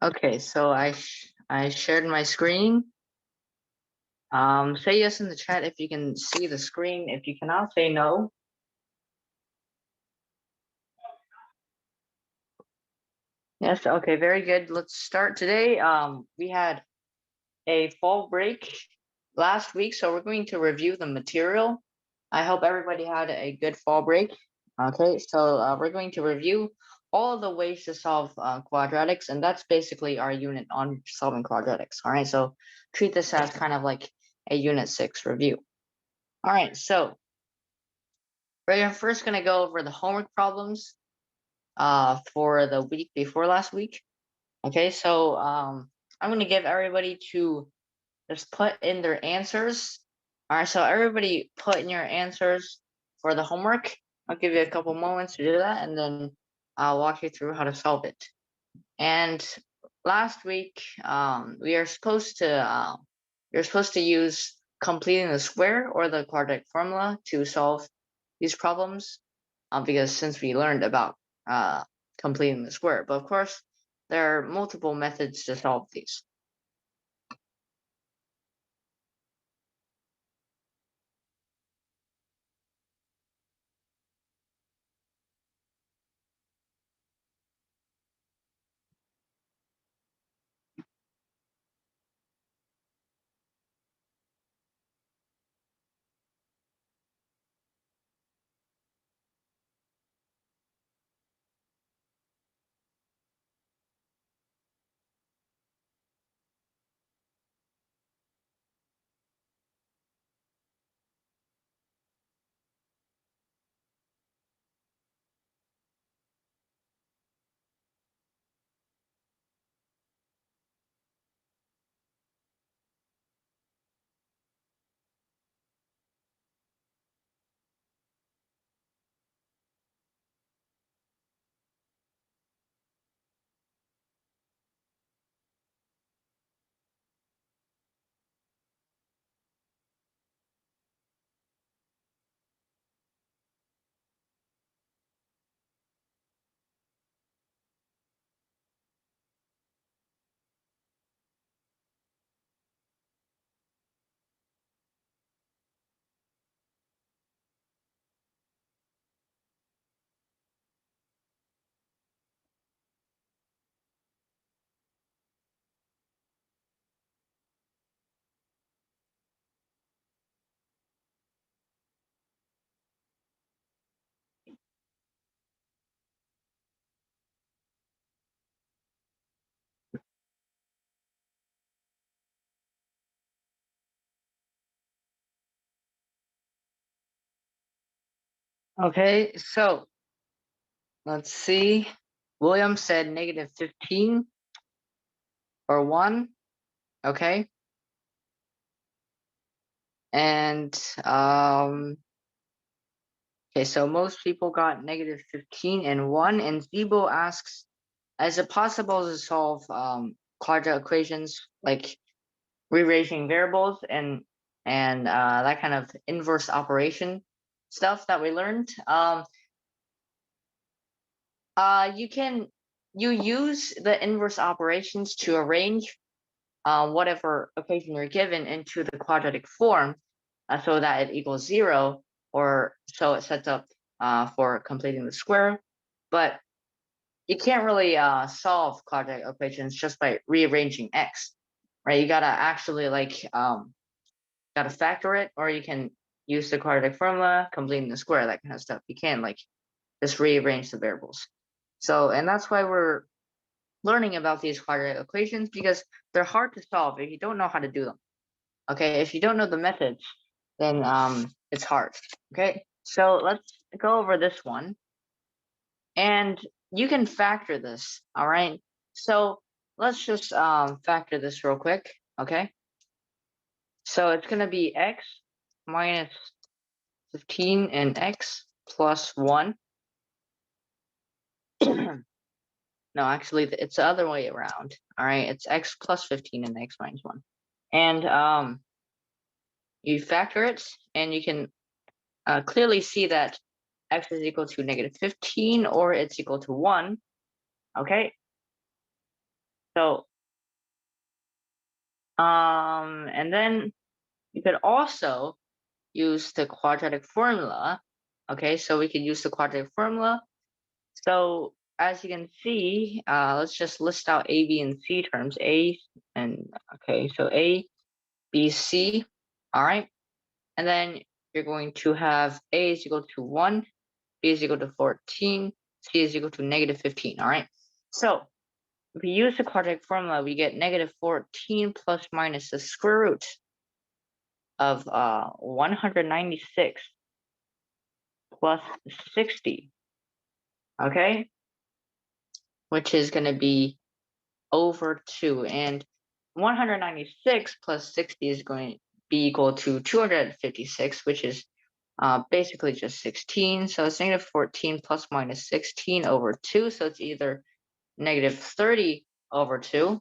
Okay, so I shared my screen. Say yes in the chat if you can see the screen. If you cannot, say no. Yes, okay, very good. Let's start today. We had a fall break last week, so we're going to review the material. I hope everybody had a good fall break. Okay, so we're going to review all of the ways to solve quadratics, and that's basically our unit on solving quadratics. All right, so treat this as kind of like a unit 6 review. All right, so we're first going to go over the homework problems for the week before last week. Okay, so I'm going to give everybody to just put in their answers. All right, so everybody put in your answers for the homework. I'll give you a couple moments to do that, and then I'll walk you through how to solve it. And last week, you're supposed to use completing the square or the quadratic formula to solve these problems, because since we learned about completing the square, but of course there are multiple methods to solve these. Okay, so let's see. William said negative 15 or 1. Okay. And okay, so most people got negative 15 and 1. And Zibo asks, is it possible to solve quadratic equations like rearranging variables and that kind of inverse operation stuff that we learned? You use the inverse operations to arrange whatever equation you're given into the quadratic form, so that it equals 0, or so it sets up for completing the square. But you can't really solve quadratic equations just by rearranging x, right? You gotta actually gotta factor it, or you can use the quadratic formula, completing the square, that kind of stuff. You can't just rearrange the variables. So, and that's why we're learning about these quadratic equations, because they're hard to solve if you don't know how to do them. Okay, if you don't know the methods, then it's hard. Okay, so let's go over this one, and you can factor this. All right, so let's just factor this real quick. Okay, so it's gonna be x minus 15 and x plus 1. No, actually, it's the other way around. All right, it's x plus 15 and x minus 1. And you factor it, and you can clearly see that x is equal to negative 15, or it's equal to 1. Okay. So, and then you could also use the quadratic formula. Okay, so we can use the quadratic formula. So as you can see, let's just list out A, B, and C terms. Okay, so A, B, C. All right, and then you're going to have A is equal to 1, B is equal to 14, C is equal to negative 15. All right, so if we use the quadratic formula, we get negative 14 plus minus the square root of 196 plus 60, okay, which is going to be over 2. And 196 plus 60 is going to be equal to 256, which is basically just 16. So it's negative 14 plus minus 16 over 2. So it's either negative 30 over 2,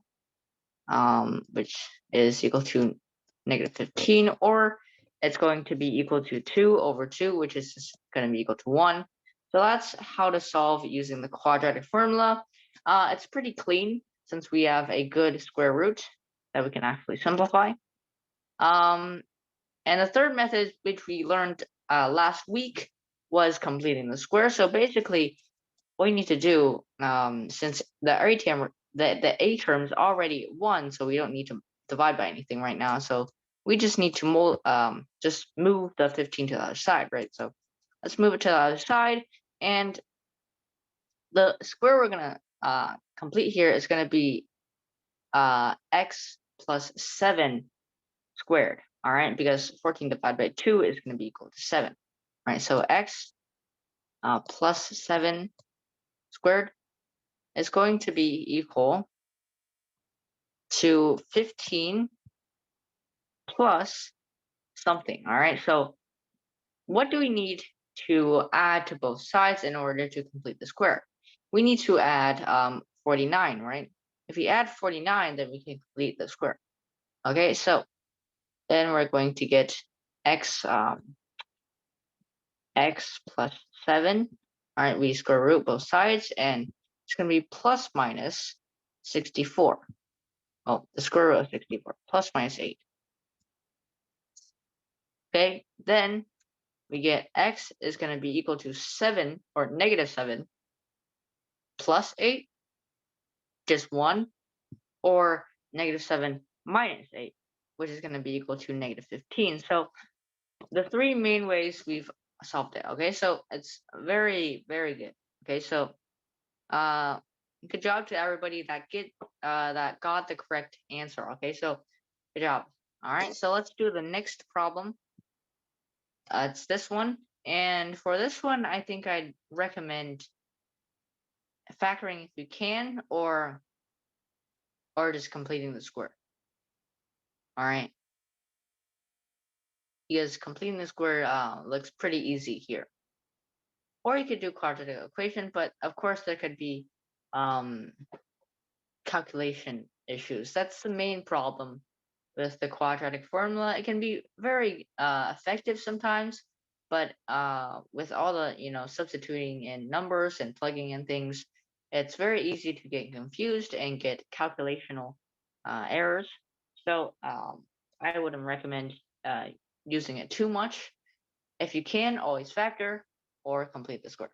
which is equal to negative 15, or it's going to be equal to 2 over 2, which is just going to be equal to 1. So that's how to solve using the quadratic formula. It's pretty clean since we have a good square root that we can actually simplify. And the third method, which we learned last week, was completing the square. So basically, what you need to do, since the a term is already 1, so we don't need to divide by anything right now. So we just need to just move the 15 to the other side, right? So let's move it to the other side, and the square we're gonna complete here is gonna be x plus 7 squared. All right, because 14 divided by 2 is gonna be equal to 7. All right, so x plus 7 squared is going to be equal to 15 plus something. All right, so what do we need to add to both sides in order to complete the square? We need to add 49, right? If we add 49, then we can complete the square. Okay, so then we're going to get x x plus 7. All right, we square root both sides, and it's going to be plus minus 64. Oh, the square root of 64 plus minus 8. Okay, then we get x is going to be equal to 7 or negative 7 plus 8, just 1, or negative 7 minus 8, which is going to be equal to negative 15. So the three main ways we've solved it. Okay, so it's very, very good. Okay, so uh, good job to everybody that got the correct answer. Okay, so good job. All right, so let's do the next problem. It's this one, and for this one, I think I'd recommend factoring if you can, or just completing the square. All right, because completing the square looks pretty easy here. Or you could do quadratic equation, but of course there could be um, calculation issues. That's the main problem with the quadratic formula. It can be very effective sometimes, but with all the substituting in numbers and plugging in things, it's very easy to get confused and get calculational errors. So I wouldn't recommend uh, using it too much. If you can, always factor or complete the square.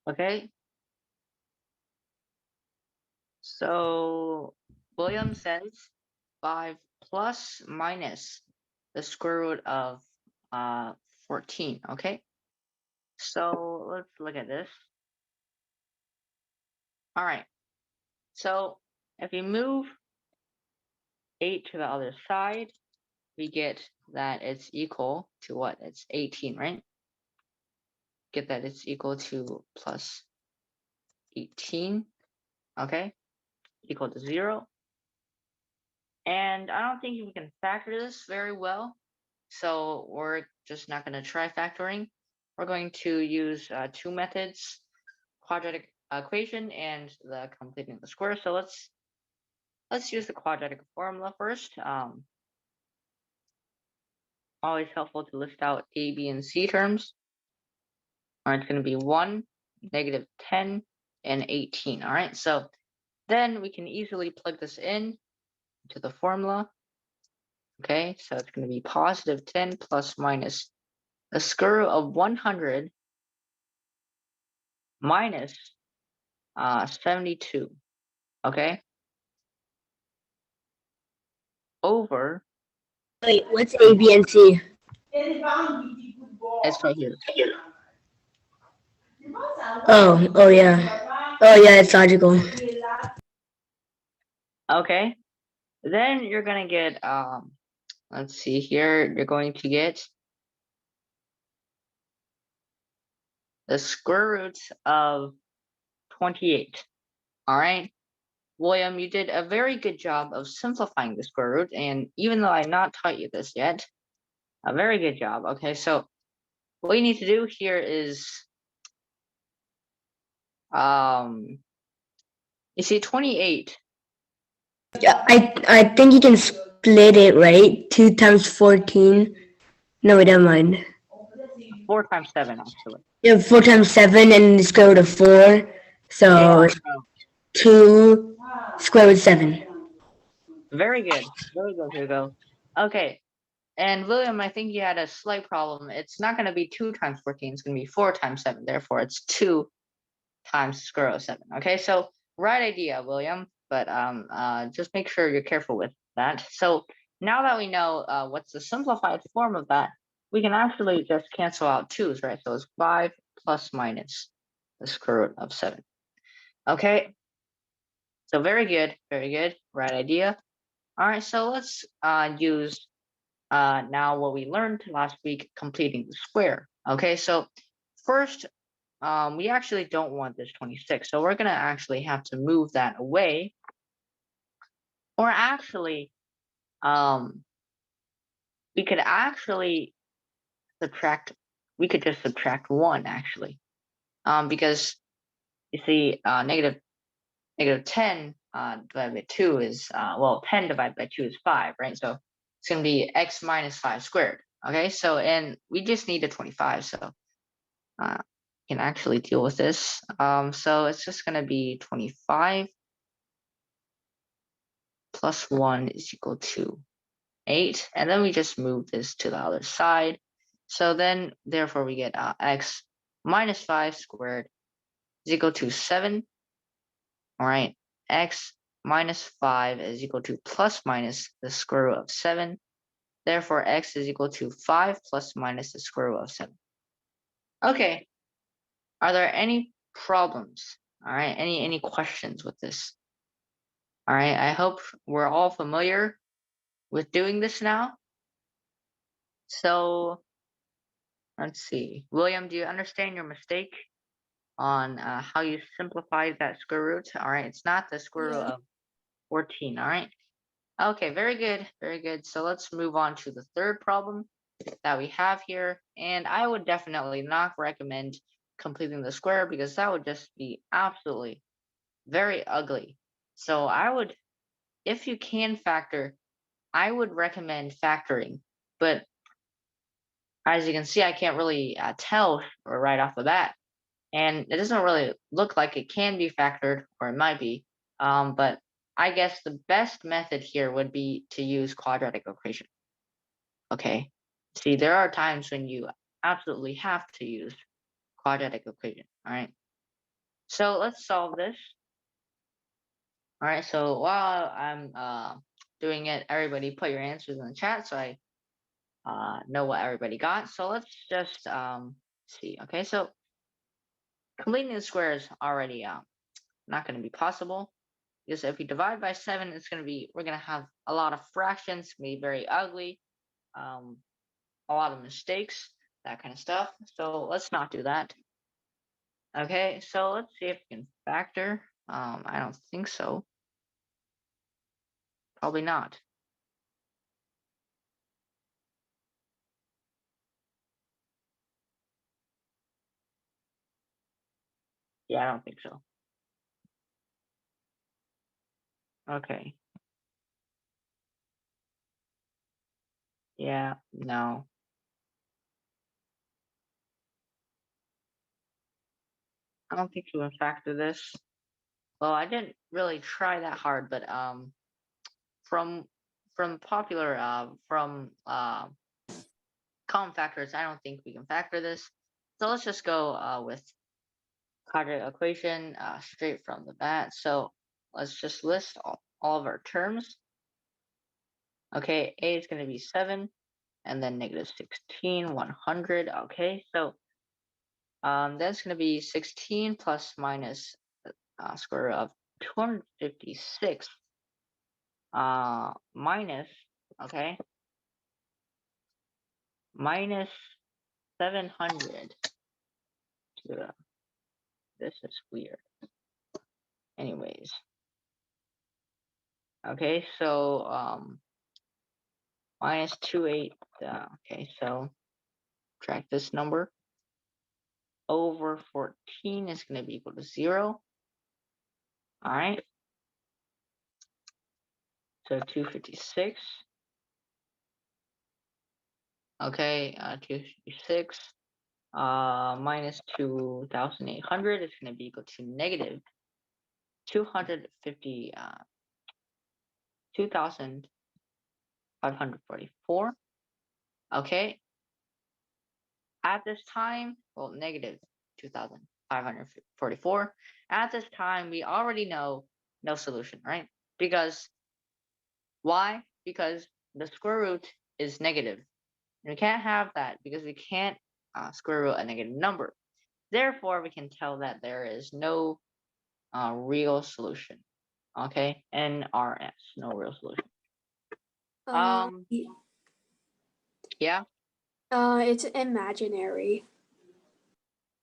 Okay. So William says 5 plus minus the square root of 14. Okay. So let's look at this. All right. So if you move 8 to the other side, we get that it's equal to what? It's 18, right? Get that it's equal to plus 18, okay? Equal to 0. And I don't think we can factor this very well, so we're just not going to try factoring. We're going to use two methods, quadratic equation and the completing the square. So let's use the quadratic formula first. Always helpful to list out A, B, and C terms. All right, it's going to be 1, negative 10, and 18. All right, so then we can easily plug this in to the formula. Okay, so it's going to be positive 10 plus minus the square root of 100 minus 72. Okay, over, Wait, what's A, B, and C? it's right here. Oh yeah. Oh yeah, it's logical. Okay, then you're going to get, let's see here, you're going to get the square root of 28. All right. William, you did a very good job of simplifying the square root, and even though I've not taught you this yet, a very good job. Okay, so what you need to do here is, you see 28, Yeah, I think you can split it, right? 2 times 14. No, wait, never mind. 4 times 7, actually. Yeah, 4 times 7 and the square root of 4. Yeah, So so 2 square root 7. very good. Very good, Hugo. Okay, and William, I think you had a slight problem. It's not going to be 2 times 14, it's going to be 4 times 7. Therefore, it's 2 times square root of 7. Okay, so right idea, William, but just make sure you're careful with that. So now that we know what's the simplified form of that, we can actually just cancel out 2's, right? So it's 5 plus minus the square root of 7. Okay, so very good, right idea. All right, so let's use now what we learned last week, completing the square. Okay, so first, we actually don't want this 26, so we're going to actually have to move that away. Or actually, we could actually subtract, we could just subtract 1, actually. Because, you see, negative 10 divided by 2 is, well, 10 divided by 2 is 5, right? So it's going to be x minus 5 squared. Okay, so, and we just need a 25, so can actually deal with this. So it's just going to be 25 plus 1 is equal to 8. And then we just move this to the other side. So then, therefore, we get x minus 5 squared is equal to 7. All right, x minus 5 is equal to plus minus the square root of 7. Therefore, x is equal to 5 plus minus the square root of 7. Okay, are there any problems? All right, any questions with this? All right, I hope we're all familiar with doing this now. So let's see. William, do you understand your mistake on how you simplified that square root? All right, it's not the square root of 14. All right. Okay, very good, very good. So let's move on to the third problem that we have here. And I would definitely not recommend completing the square because that would just be absolutely very ugly. So I would, if you can factor, I would recommend factoring. But as you can see, I can't really tell right off the bat. And it doesn't really look like it can be factored, or it might be. But I guess the best method here would be to use quadratic equation. Okay. See, there are times when you absolutely have to use quadratic equation. All right. So let's solve this. All right, so while I'm doing it, everybody put your answers in the chat so I know what everybody got. So let's just see. Okay, so completing the square is already not going to be possible because if we divide by 7, we're going to have a lot of fractions. It's going to be very ugly, a lot of mistakes, that kind of stuff. So let's not do that. Okay, so let's see if we can factor. I don't think so. Probably not. Yeah, I don't think so. Okay. Yeah, no. I don't think you can factor this. Well, I didn't really try that hard, but from popular from common factors, I don't think we can factor this. So let's just go with quadratic equation straight from the bat. So let's just list all of our terms. Okay, a is going to be 7, and then negative 16, 100. Okay, so that's going to be 16 plus minus square root of 256 minus, okay, minus 700. This is weird. Anyways, okay, so minus 28. Okay, so track this number over 14 is going to be equal to 0. All right, so 256. Okay, 256 minus 2,800 is going to be equal to negative 250 2,544. Okay, at this time, well, negative 2,544. At this time, we already know no solution, right? Because why? Because the square root is negative. And we can't have that because we can't square root a negative number. Therefore, we can tell that there is no real solution. Okay, NRS, no real solution. Yeah. It's imaginary.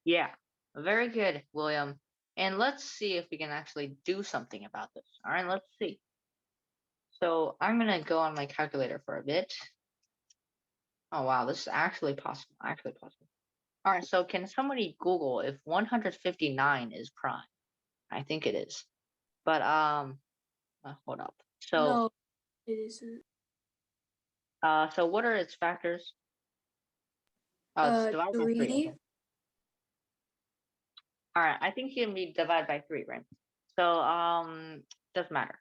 Yeah, very good, William. And let's see if we can actually do something about this. All right, let's see. So I'm gonna go on my calculator for a bit. Oh wow, this is actually possible. Actually possible. All right, so can somebody Google if 159 is prime? I think it is. But hold up. So No, it isn't. so what are its factors? Oh, it's divided by 3. 3. Okay. All right, I think it can be divided by 3, right? So doesn't matter.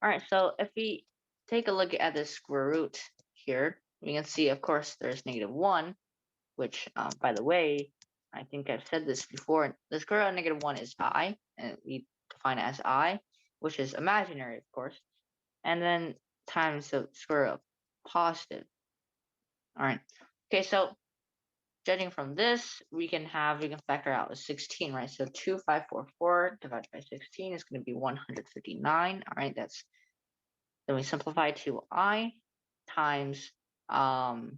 All right, so if we take a look at the square root here, we can see, of course, there's negative 1, which, by the way, I think I've said this before. The square root of negative 1 is I, and we define it as I, which is imaginary, of course, and then times the square root of positive. All right, okay, so judging from this, we can factor out a 16, right? So 2,544 divided by 16 is going to be 159. All right, then we simplify to I times 4I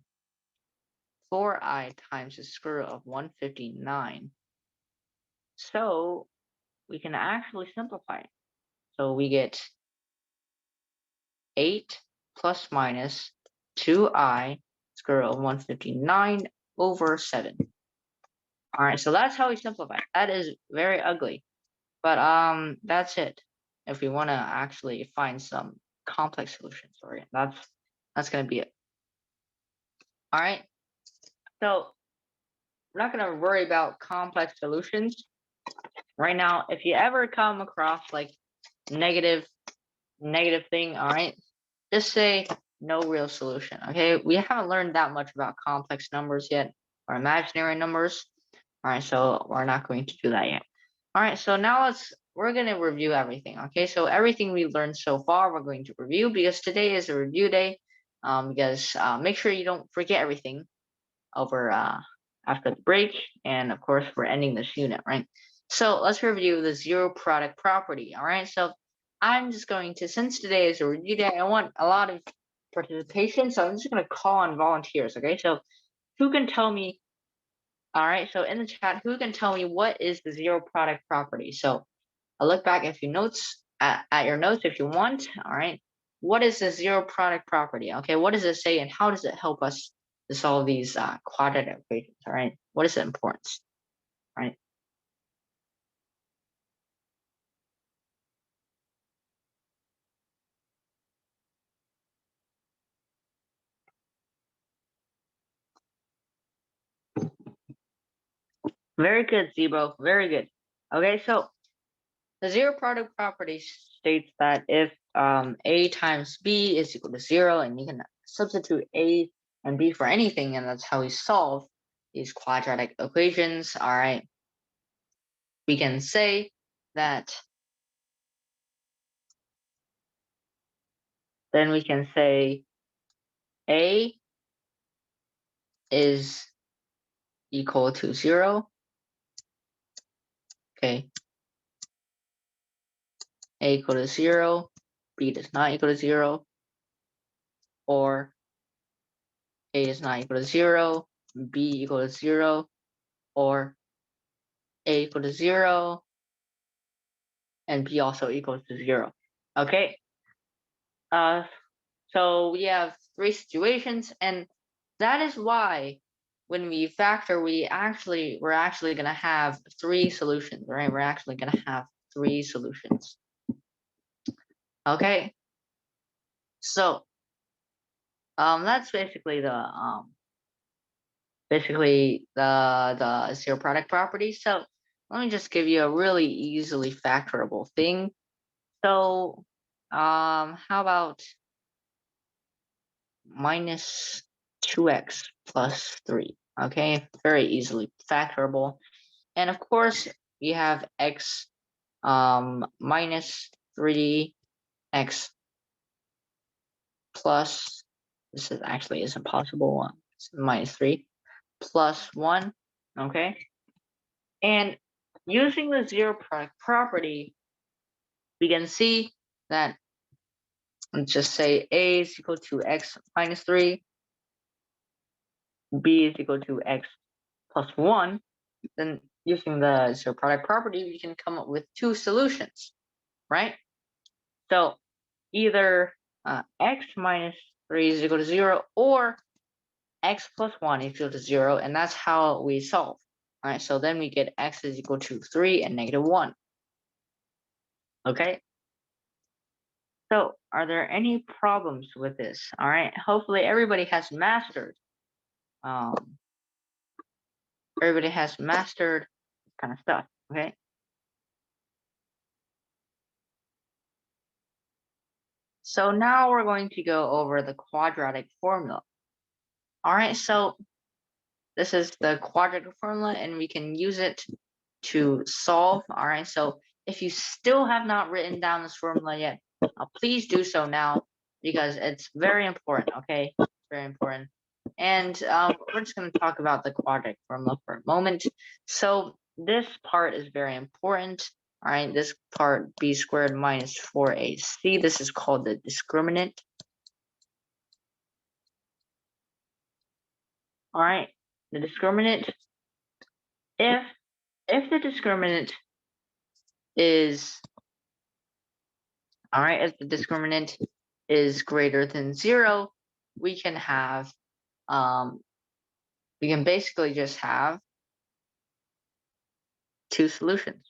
times the square root of 159. So we can actually simplify it. So we get 8 plus minus 2I square root of 159 over 7. All right, so that's how we simplify it. That is very ugly, but that's it. If we want to actually find some complex solutions for it, that's going to be it. All right, so we're not going to worry about complex solutions right now. If you ever come across like negative thing, all right, just say no real solution. Okay, we haven't learned that much about complex numbers yet or imaginary numbers. All right, so we're not going to do that yet. All right, so now we're gonna review everything. Okay, so everything we learned so far, we're going to review because today is a review day. Because make sure you don't forget everything over after the break, and of course we're ending this unit, right? So let's review the zero product property. All right, so I'm just going to, since today is a review day, I want a lot of participation, so I'm just gonna call on volunteers. Okay, so who can tell me? All right, so in the chat, who can tell me what is the zero product property? So I'll look back at your notes at your notes if you want. All right, what is the zero product property? Okay, what does it say and how does it help us to solve these quadratic equations? All right, what is the importance? All right. Very good, Zebo. Very good. Okay, so the zero product property states that if a times b is equal to 0, and you can substitute a and b for anything, and that's how we solve these quadratic equations. All right, we can say that, then we can say a is equal to 0. Okay, a equal to 0, b does not equal to 0, or a is not equal to 0, b equal to 0, or a equal to 0, and b also equals to 0. Okay, uh, so we have three situations, and that is why when we factor, we're actually gonna have three solutions, right? We're actually gonna have three solutions. Okay, so that's basically the zero product property. So let me just give you a really easily factorable thing. So how about minus 2x plus 3? Okay, very easily factorable. And of course, we have x minus 3x plus, this is actually isn't possible, it's minus 3 plus 1. Okay, and using the zero product property, we can see that, let's just say a is equal to x minus 3, b is equal to x plus 1. Then using the zero product property, we can come up with two solutions, right? So either x minus 3 is equal to 0, or x plus 1 is equal to 0, and that's how we solve. All right, so then we get x is equal to 3 and negative 1. Okay, so are there any problems with this? All right, hopefully everybody has mastered um, this kind of stuff. Okay, so now we're going to go over the quadratic formula. All right, so this is the quadratic formula, and we can use it to solve. All right, so if you still have not written down this formula yet, please do so now, because it's very important. Okay, very important. And we're just going to talk about the quadratic formula for a moment. So this part is very important. All right, this part, b squared minus 4ac, this is called the discriminant. All right, the discriminant, if the discriminant is, all right, if the discriminant is greater than 0, we can have, we can basically just have two solutions.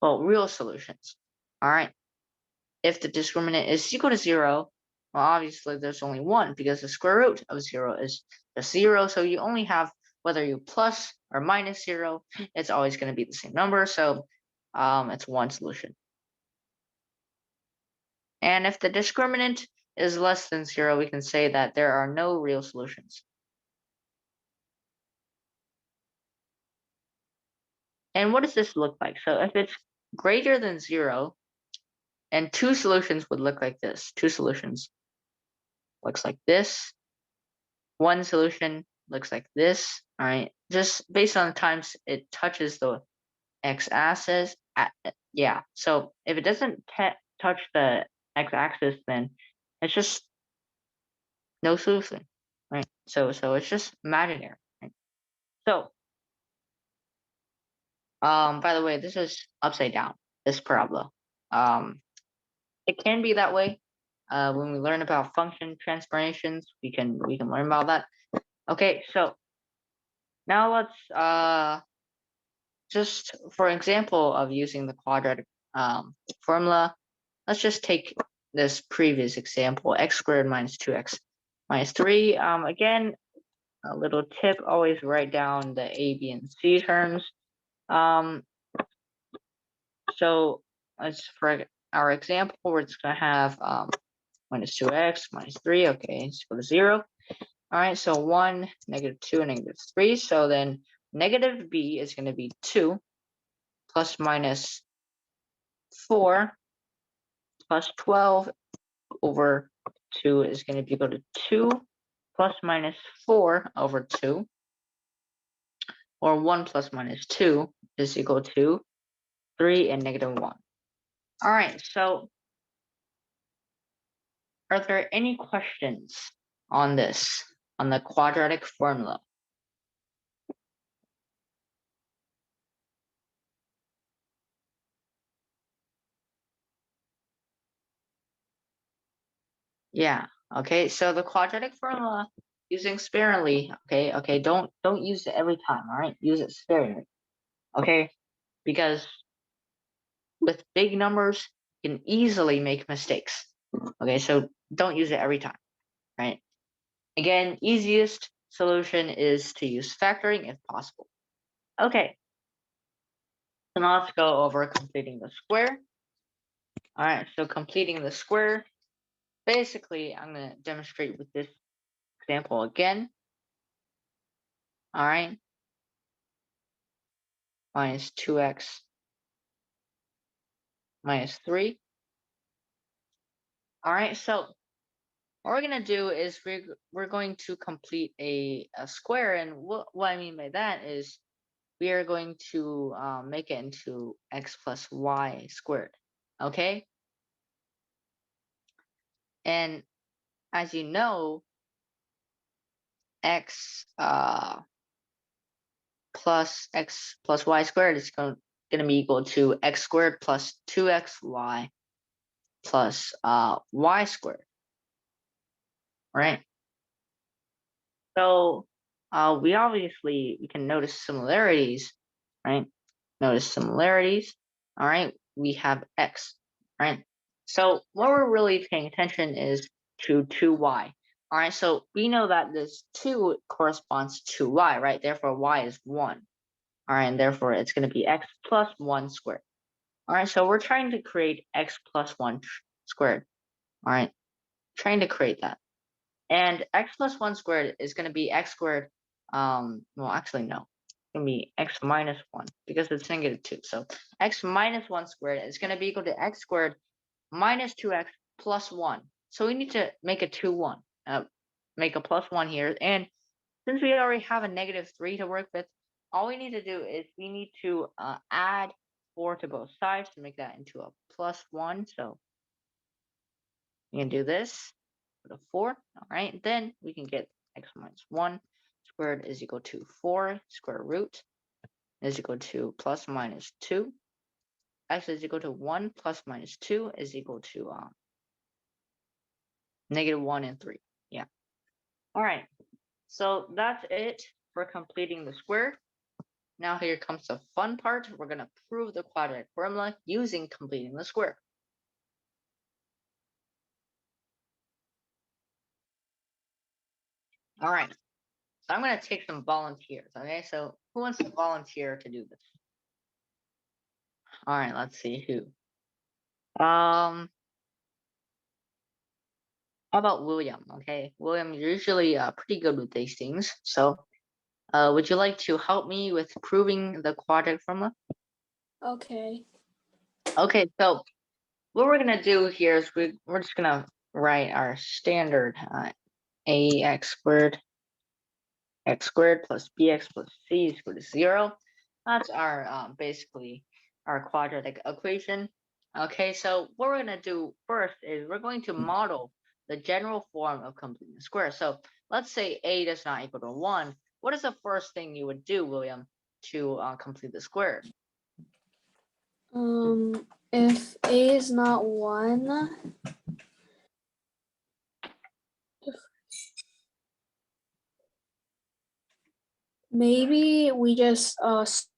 Well, real solutions. All right. If the discriminant is equal to 0, well, obviously there's only one, because the square root of 0 is just 0. So you only have, whether you plus or minus 0, it's always going to be the same number. So it's one solution. And if the discriminant is less than 0, we can say that there are no real solutions. And what does this look like? So if it's greater than 0, and two solutions would look like this. Two solutions looks like this. One solution looks like this. All right. Just based on the times it touches the x-axis. Yeah. So if it doesn't touch the x-axis, then it's just no solution, right? So it's just imaginary. Right? So by the way, this is upside down. This parabola. It can be that way. When we learn about function transformations, we can learn about that. Okay, so now let's just for example of using the quadratic formula, let's just take this previous example, x squared minus 2x minus 3. Again, a little tip, always write down the a, b, and c terms. So as for our example, we're just going to have minus 2x minus 3. Okay, let's go to 0. All right, so 1, -2, and -3. So then negative b is going to be 2 plus minus 4 plus 12 over 2 is going to be equal to 2 plus minus 4 over 2, or 1 plus minus 2 is equal to 3 and -1. All right, so are there any questions on this, on the quadratic formula? Yeah. Okay. So the quadratic formula using sparingly. Okay. Don't use it every time. All right. Use it sparingly. Okay. Because with big numbers, you can easily make mistakes. Okay. So don't use it every time. Right. Again, easiest solution is to use factoring if possible. Okay. So now let's go over completing the square. All right. So completing the square. Basically, I'm going to demonstrate with this example again. All right. Minus 2x minus 3. All right, so what we're going to do is we're going to complete a square. And what I mean by that is we are going to make it into x plus y squared. Okay. And as you know, x plus y squared is going to be equal to x squared plus 2xy plus y squared. Right. So we can notice similarities, right? Notice similarities. All right, we have x, right? So what we're really paying attention is to 2y. All right, so we know that this 2 corresponds to y, right? Therefore, y is 1. All right, and therefore it's going to be x plus 1 squared. All right, so we're trying to create x plus 1 squared. All right, trying to create that. And x plus 1 squared is going to be x squared. Well, actually, no. It's going to be x minus 1 because it's -2. So x minus 1 squared is going to be equal to x squared minus 2x plus 1. So we need to make a 2, 1. Make a plus 1 here. And since we already have a -3 to work with, all we need to do is we need to add 4 to both sides to make that into a plus 1. So we can do this. Put a 4. All right, then we can get x minus 1 squared is equal to 4 square root is equal to plus minus 2. X is equal to 1 plus minus 2 is equal to -1 and 3. Yeah. All right. So that's it for completing the square. Now here comes the fun part. We're going to prove the quadratic formula using completing the square. All right. So I'm going to take some volunteers. Okay. So who wants to volunteer to do this? All right. Let's see who. How about William? Okay. William, you're usually pretty good with these things. So Would you like to help me with proving the quadratic formula? Okay. Okay, so what we're gonna do here is we're just gonna write our standard ax squared x squared plus bx plus c is equal to 0. That's our basically our quadratic equation. Okay, so what we're gonna do first is we're going to model the general form of completing the square. So let's say a does not equal to 1. What is the first thing you would do, William, to complete the square? If a is not 1, maybe we just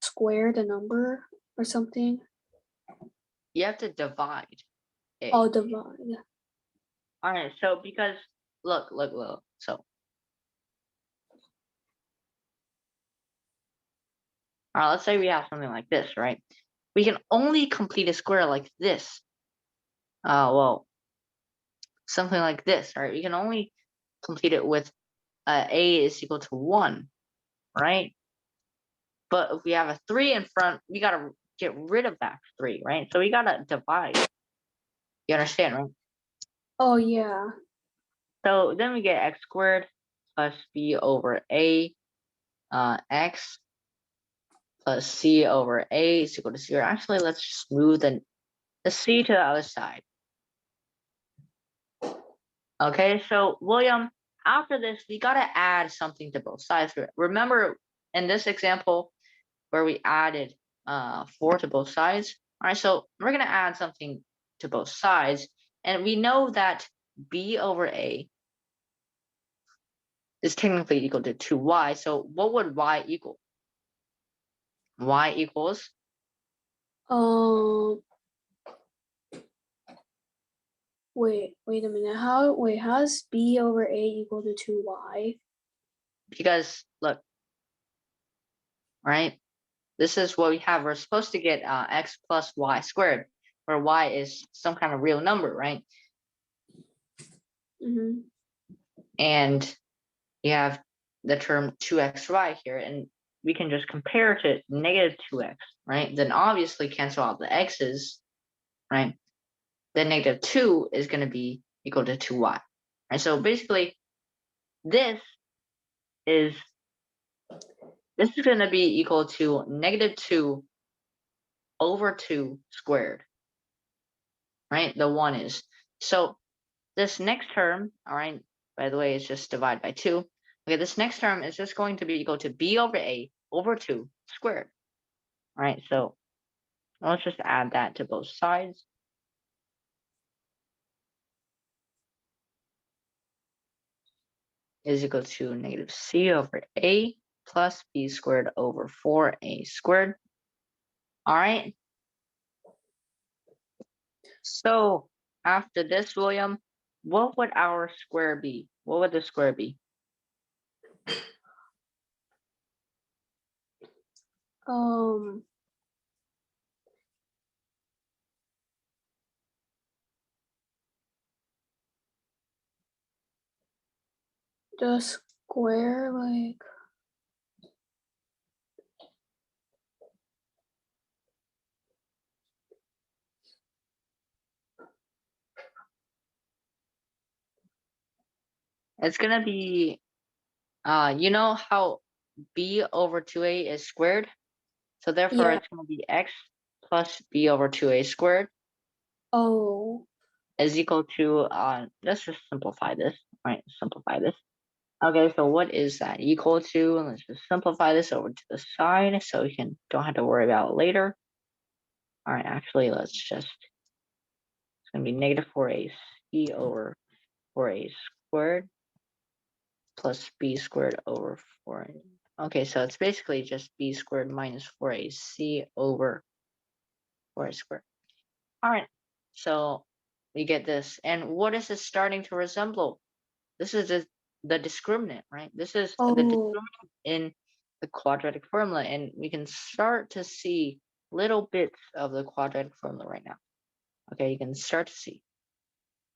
square the number or something. You have to divide a. Oh, divide. All right, so because look. So, all right, let's say we have something like this, right? We can only complete a square like this. Well, something like this, right? We can only complete it with a is equal to 1, right? But if we have a 3 in front, we gotta get rid of that 3, right? So we gotta divide. You understand, right? Oh, yeah. So then we get x squared plus b over a x plus c over a is equal to 0. Actually, let's just move the c to the other side. Okay, so William, after this, we gotta add something to both sides. Remember in this example where we added 4 to both sides? All right, so we're gonna add something to both sides, and we know that b over a is technically equal to 2y. So what would y equal? Y equals, Um, wait a minute. How is b over a equal to 2y? because look, right? This is what we have. We're supposed to get x plus y squared, where y is some kind of real number, right? Mm-hmm. And you have the term 2xy here, and we can just compare it to negative 2x, right? Then obviously cancel out the x's, right? Then negative 2 is going to be equal to 2y, right? So basically, this is going to be equal to negative 2 over 2 squared, right? The 1 is. So this next term, all right, by the way, is just divide by 2. Okay, this next term is just going to be equal to b over a over 2 squared. All right, so let's just add that to both sides. Is equal to negative c over a plus b squared over 4a squared. All right. So after this, William, what would our square be? What would the square be? Um, the square, like, It's gonna be, you know how b over 2a is squared? So therefore, yeah. it's gonna be x plus b over 2a squared Oh, is equal to, let's just simplify this, right? Simplify this. Okay, so what is that equal to? And let's just simplify this over to the side so we don't have to worry about it later. All right, actually, it's gonna be negative 4ac over 4a squared plus b squared over 4a. Okay, so it's basically just b squared minus 4ac over 4a squared. All right, so we get this. And what is this starting to resemble? This is the discriminant, right? This is the oh, discriminant in the quadratic formula, and we can start to see little bits of the quadratic formula right now. Okay, you can start to see.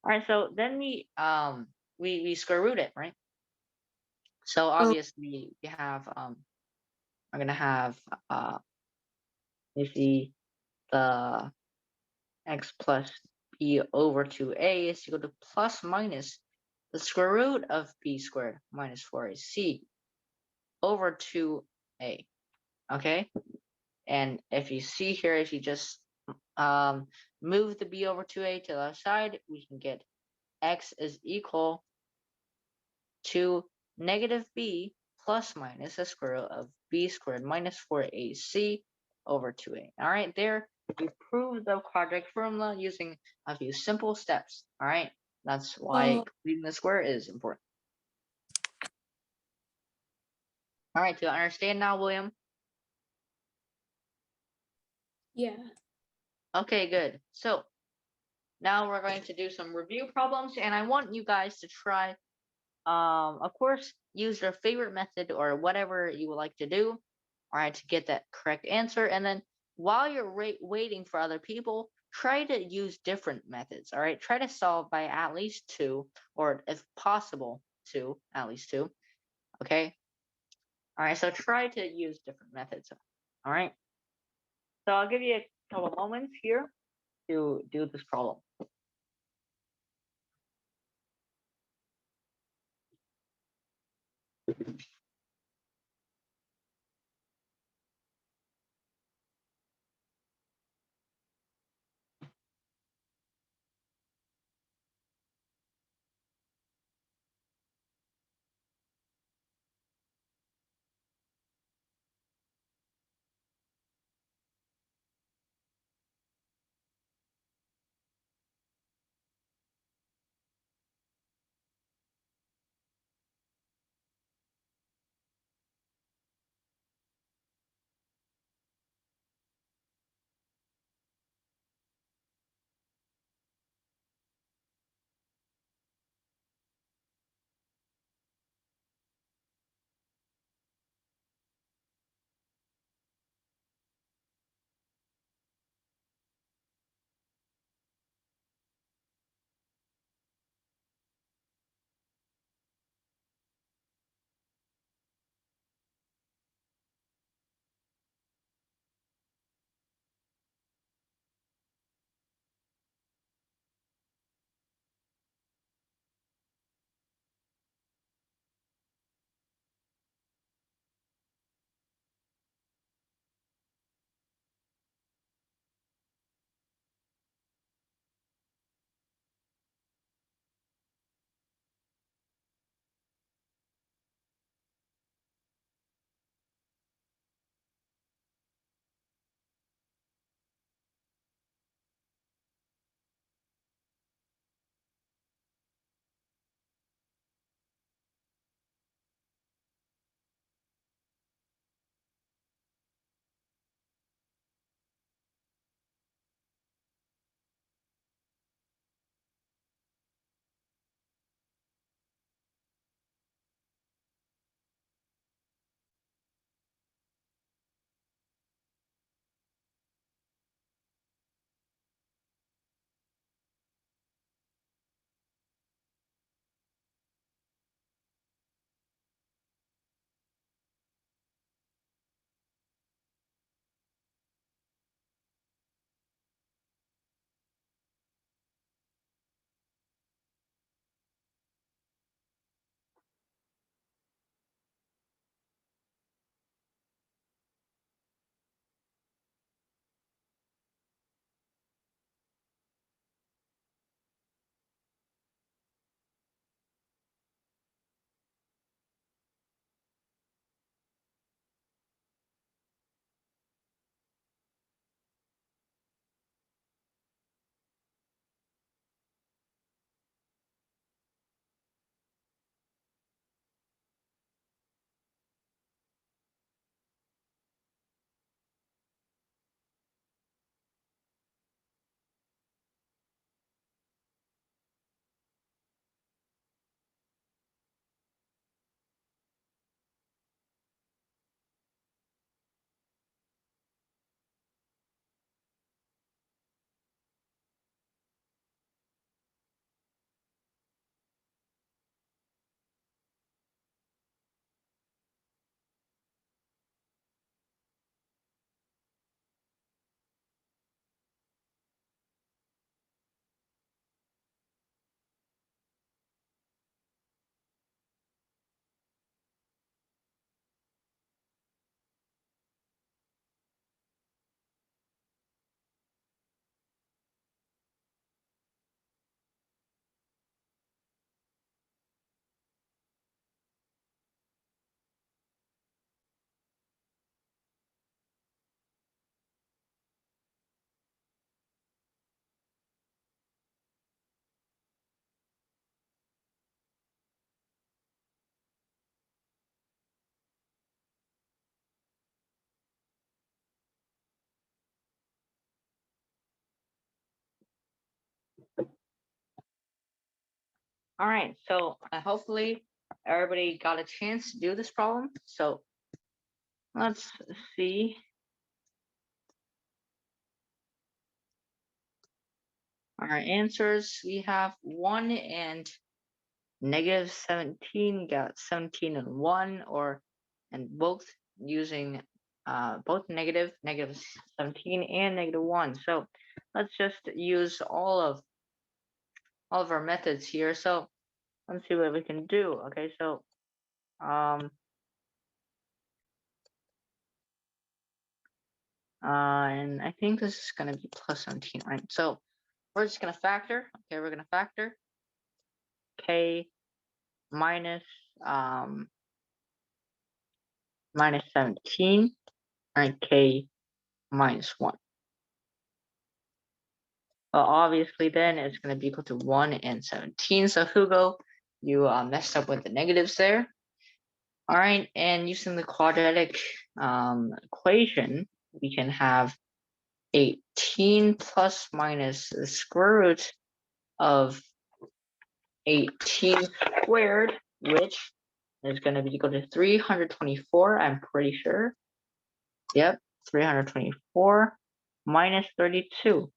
All right, so then we square root it, right? So oh, obviously we have are gonna have you see the x plus b over 2a is equal to plus minus the square root of b squared minus 4ac over 2a. Okay, and if you see here, if you just move the b over 2a to the left side, we can get x is equal to negative b plus minus the square root of b squared minus 4ac over 2a. All right, there we proved the quadratic formula using a few simple steps. All right, that's why completing the square is important. All right, do you understand now, William? Yeah. Okay, good. So now we're going to do some review problems, and I want you guys to try, of course, use your favorite method or whatever you would like to do, all right, to get that correct answer. And then while you're waiting for other people, try to use different methods, all right? Try to solve by at least two, or if possible, at least two, okay? All right, so try to use different methods, all right? So I'll give you a couple moments here to do this problem. All right, so hopefully everybody got a chance to do this problem. So let's see. Our answers, we have 1 and -17, got 17 and 1, and both using both -17 and -1. So let's just use all of our methods here. So let's see what we can do. Okay, so and I think this is gonna be plus 17, right? So we're just gonna factor. Okay, we're gonna factor k minus um minus 17 and k minus 1. Well, obviously then it's going to be equal to 1 and 17. So Hugo, you messed up with the negatives there. All right, and using the quadratic equation, we can have 18 plus minus the square root of 18 squared, which is going to be equal to 324, I'm pretty sure. Yep, 324 minus 32.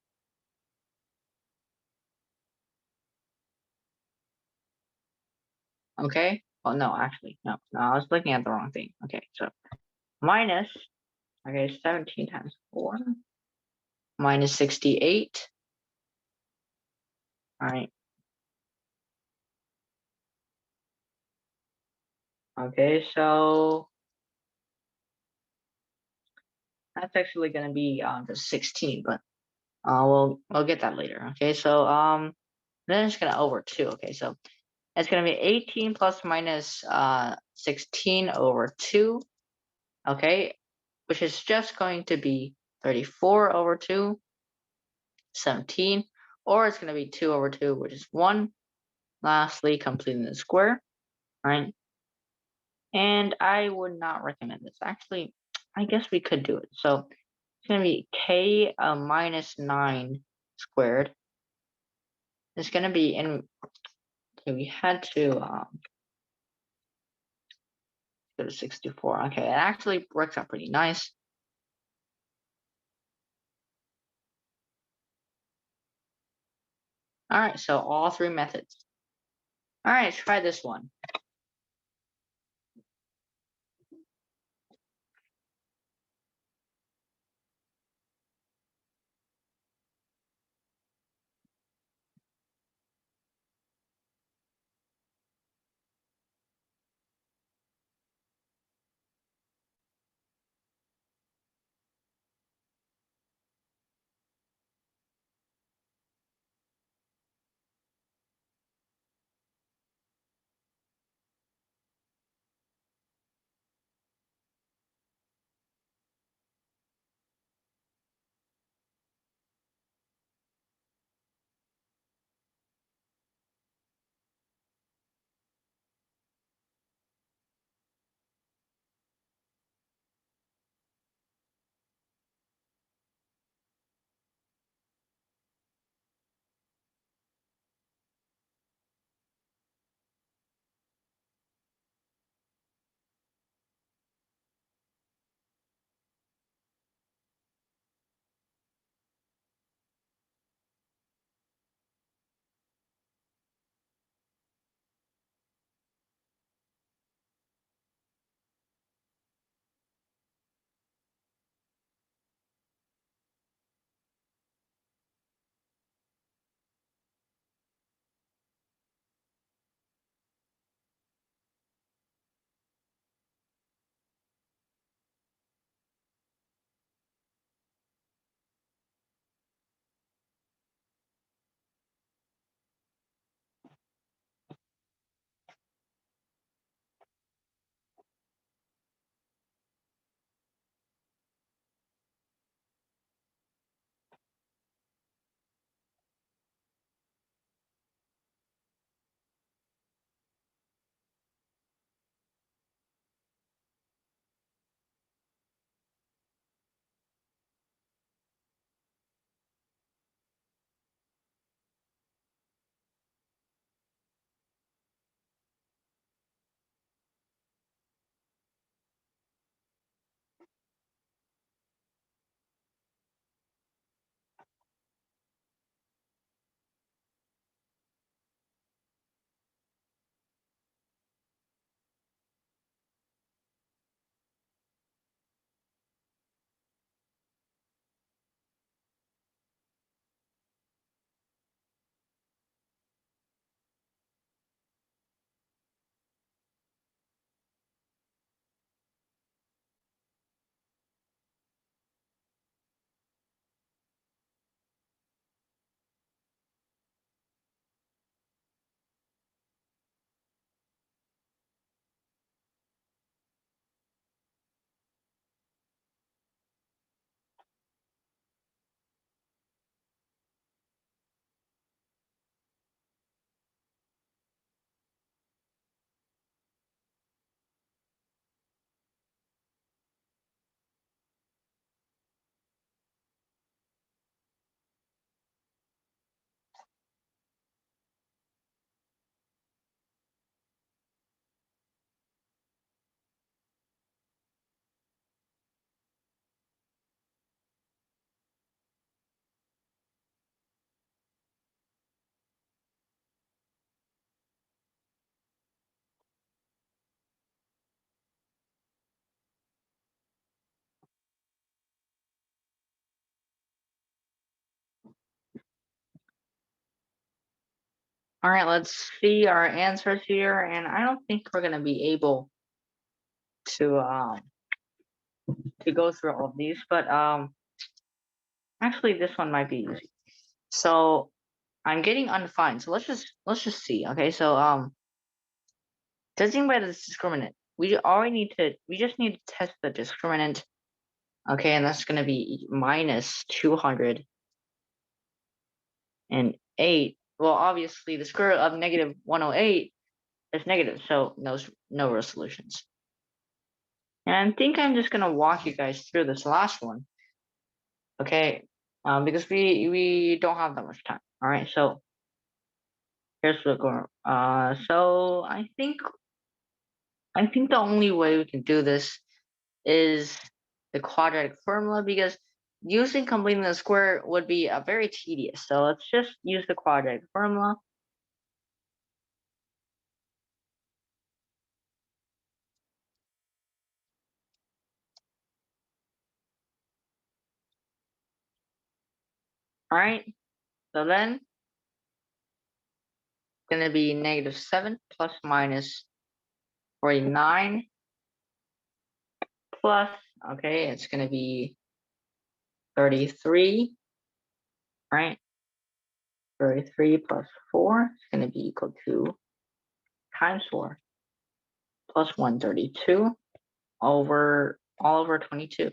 Okay. Oh, no, actually, no, I was looking at the wrong thing. Okay, so minus, okay, 17 times 4 minus 68. All right. Okay, so that's actually going to be just 16, but we'll get that later. Okay, so then it's going to over 2. Okay, so it's going to be 18 plus minus 16 over 2. Okay, which is just going to be 34 over 2, 17, or it's going to be 2 over 2, which is 1. Lastly, completing the square, right? And I would not recommend this. Actually, I guess we could do it. So it's going to be k minus 9 squared. It's going to be in, okay, we had to go to 64. Okay, it actually works out pretty nice. All right, so all three methods. All right, try this one. All right, let's see our answers here, and I don't think we're gonna be able to go through all of these, but actually this one might be easy. So I'm getting undefined. So let's just see. Okay, so judging by the discriminant, we just need to test the discriminant. Okay, and that's gonna be minus 208. Well, obviously the square root of negative 108 is negative, so no real solutions. And I think I'm just gonna walk you guys through this last one. Okay, because we don't have that much time. All right, so here's what we're going. So I think the only way we can do this is the quadratic formula, because using completing the square would be very tedious. So let's just use the quadratic formula. All right, so then it's going to be negative 7 plus minus 49 plus, okay, it's going to be 33, right? 33 plus 4 is going to be equal to times 4 plus 132 over all over 22.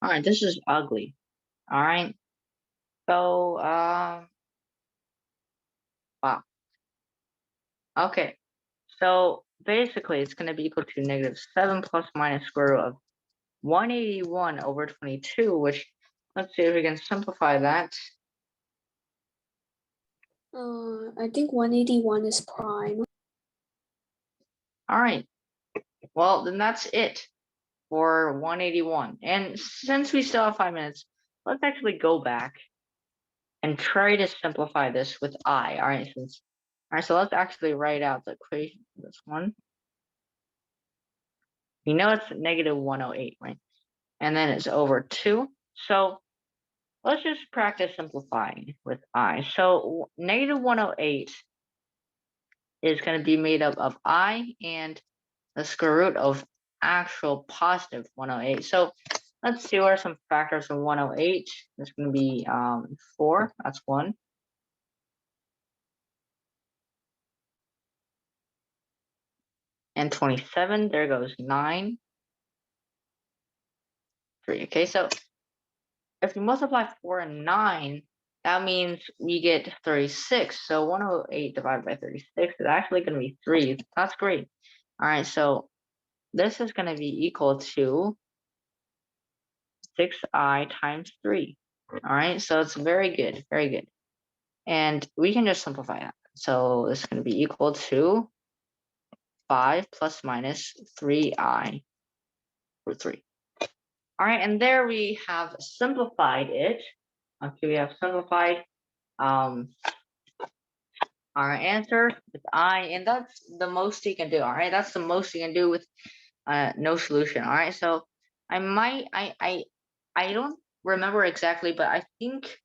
All right, this is ugly. All right, so wow. Okay, so basically it's going to be equal to negative 7 plus minus square root of 181 over 22, which, let's see if we can simplify that. I think 181 is prime. All right, well, then that's it for 181. And since we still have 5 minutes, let's actually go back and try to simplify this with I. All right, so let's actually write out the equation for this one. We know it's negative 108, right? And then it's over 2. So let's just practice simplifying with I. So negative 108 is going to be made up of I and the square root of actual positive 108. So let's see what are some factors of 108. There's going to be 4, that's 1. And 27, there goes 9. 3. Okay, so if you multiply 4 and 9, that means we get 36. So 108 divided by 36 is actually going to be 3. That's great. All right, so this is going to be equal to 6i times 3. All right, so it's very good, very good. And we can just simplify that. So it's going to be equal to 5 plus minus 3i over 3. All right, and there we have simplified it. Okay, we have simplified our answer with I, and that's the most you can do. All right, that's the most you can do with no solution. All right, so I don't remember exactly, but I think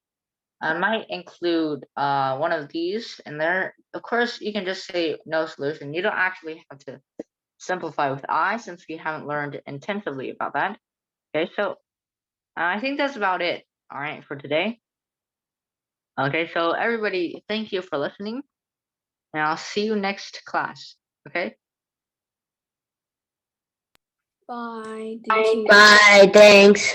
I might include one of these in there. Of course, you can just say no solution. You don't actually have to simplify with I, since we haven't learned intensively about that. Okay, so I think that's about it. All right, for today. Okay, so everybody, thank you for listening, and I'll see you next class. Okay. Bye. Thank you. Bye, thanks.